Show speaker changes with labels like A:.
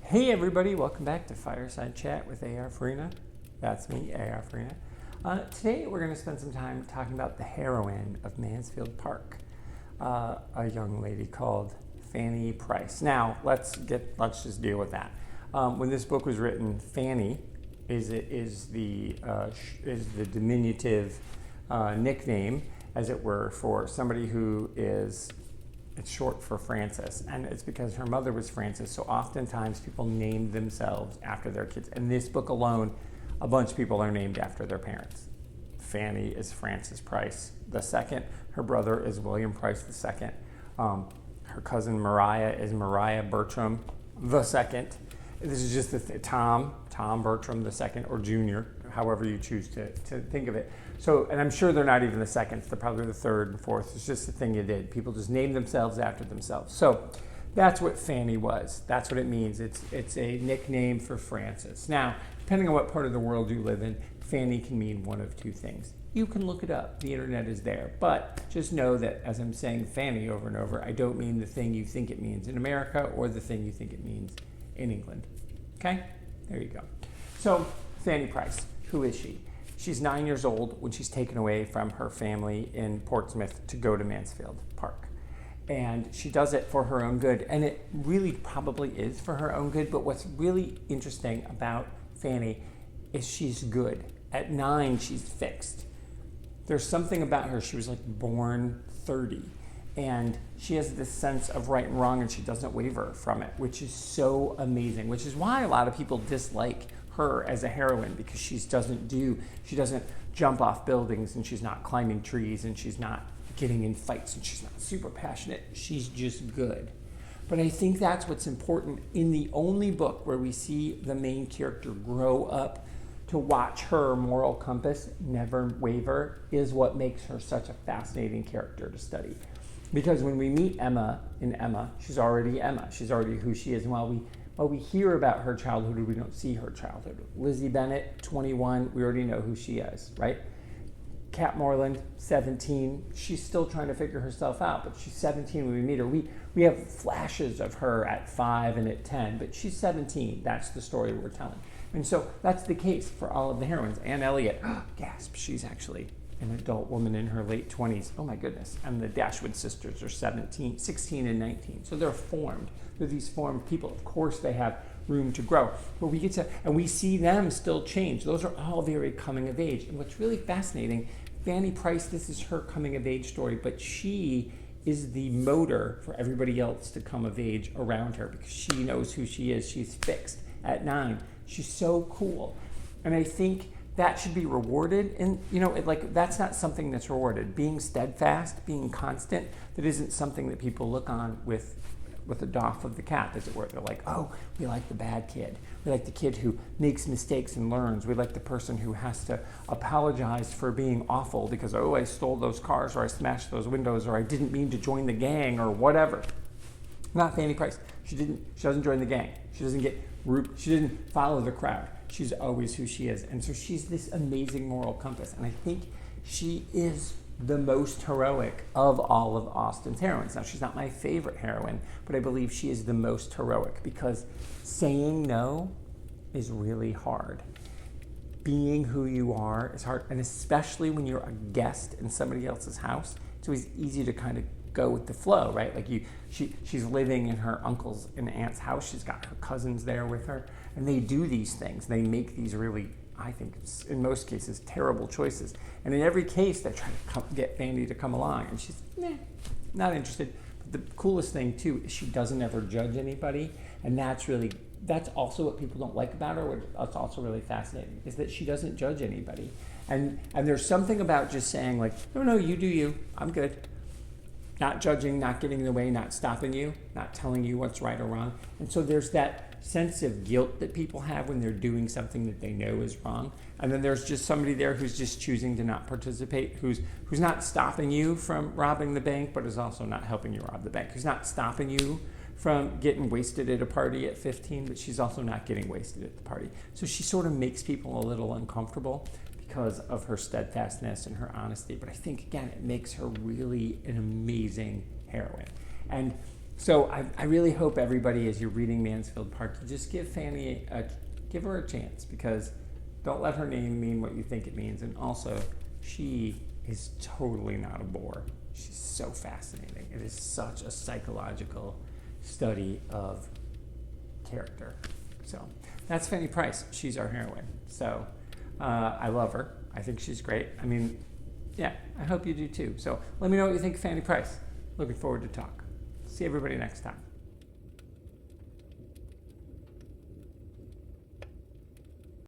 A: Hey everybody, welcome back to Fireside Chat with A.R. Farina. That's me, A.R. Farina. Today we're going to spend some time talking about the heroine of Mansfield Park, a young lady called Fanny Price. Now, let's just deal with that. When this book was written, Fanny is the diminutive nickname, as it were, for somebody who is. It's short for Frances, and it's because her mother was Frances, so oftentimes people name themselves after their kids. In this book alone, a bunch of people are named after their parents. Fanny is Frances Price II. Her brother is William Price II. Her cousin Mariah is Mariah Bertram II. This is just Tom Bertram II, or Junior, however you choose to think of it. So, and I'm sure they're not even the seconds, they're probably the third and fourth. It's just a thing you did. People just named themselves after themselves. So that's what Fanny was. That's what it means. It's a nickname for Frances. Now, depending on what part of the world you live in, Fanny can mean one of two things. You can look it up. The internet is there. But just know that as I'm saying Fanny over and over, I don't mean the thing you think it means in America or the thing you think it means in England. Okay? There you go. So, Fanny Price, who is she? She's 9 years old when she's taken away from her family in Portsmouth to go to Mansfield Park. And she does it for her own good. And it really probably is for her own good. But what's really interesting about Fanny is she's good. At 9, she's fixed. There's something about her. She was like born 30. And she has this sense of right and wrong, and she doesn't waver from it, which is so amazing, which is why a lot of people dislike her as a heroine, because she doesn't jump off buildings, and she's not climbing trees, and she's not getting in fights, and she's not super passionate. She's just good. But I think that's what's important in the only book where we see the main character grow up to watch her moral compass never waver, is what makes her such a fascinating character to study. Because when we meet Emma in Emma, she's already Emma. She's already who she is. And while we hear about her childhood, we don't see her childhood. Lizzie Bennet, 21, we already know who she is, right? Kat Morland, 17, she's still trying to figure herself out, but she's 17 when we meet her. We have flashes of her at 5 and at 10, but she's 17. That's the story we're telling. And so that's the case for all of the heroines. Anne Elliot, gasp, she's actually an adult woman in her late 20s. Oh my goodness. And the Dashwood sisters are 16 and 19. So they're formed. They're these formed people. Of course they have room to grow. But we see them still change. Those are all very coming of age. And what's really fascinating, Fanny Price, this is her coming of age story, but she is the motor for everybody else to come of age around her, because she knows who she is. She's fixed at 9. She's so cool. And I think that should be rewarded, and that's not something that's rewarded. Being steadfast, being constant, that isn't something that people look on with a doff of the cap, as it were. They're like, oh, we like the bad kid. We like the kid who makes mistakes and learns. We like the person who has to apologize for being awful because, I stole those cars, or I smashed those windows, or I didn't mean to join the gang, or whatever. Not Fanny Price. She doesn't join the gang. She didn't follow the crowd. She's always who she is. And so she's this amazing moral compass. And I think she is the most heroic of all of Austen's heroines. Now, she's not my favorite heroine, but I believe she is the most heroic, because saying no is really hard. Being who you are is hard. And especially when you're a guest in somebody else's house, it's always easy to kind of go with the flow, right? Like she's living in her uncle's and aunt's house. She's got her cousins there with her. And they do these things. They make these really, I think, in most cases, terrible choices. And in every case, they try to get Fanny to come along. And she's, not interested. But the coolest thing, too, is she doesn't ever judge anybody. And that's also what people don't like about her, what's also really fascinating, is that she doesn't judge anybody. And there's something about just saying, like, no, you do you. I'm good. Not judging, not getting in the way, not stopping you, not telling you what's right or wrong. And so there's that sense of guilt that people have when they're doing something that they know is wrong. And then there's just somebody there who's just choosing to not participate, who's not stopping you from robbing the bank, but is also not helping you rob the bank. Who's not stopping you from getting wasted at a party at 15, but she's also not getting wasted at the party. So she sort of makes people a little uncomfortable because of her steadfastness and her honesty. But I think, again, it makes her really an amazing heroine. And So I really hope everybody, as you're reading Mansfield Park, you just give give her a chance, because don't let her name mean what you think it means. And also, she is totally not a bore. She's so fascinating. It is such a psychological study of character. So that's Fanny Price. She's our heroine. So I love her. I think she's great. I mean, yeah, I hope you do too. So let me know what you think of Fanny Price. Looking forward to talk. See everybody next time.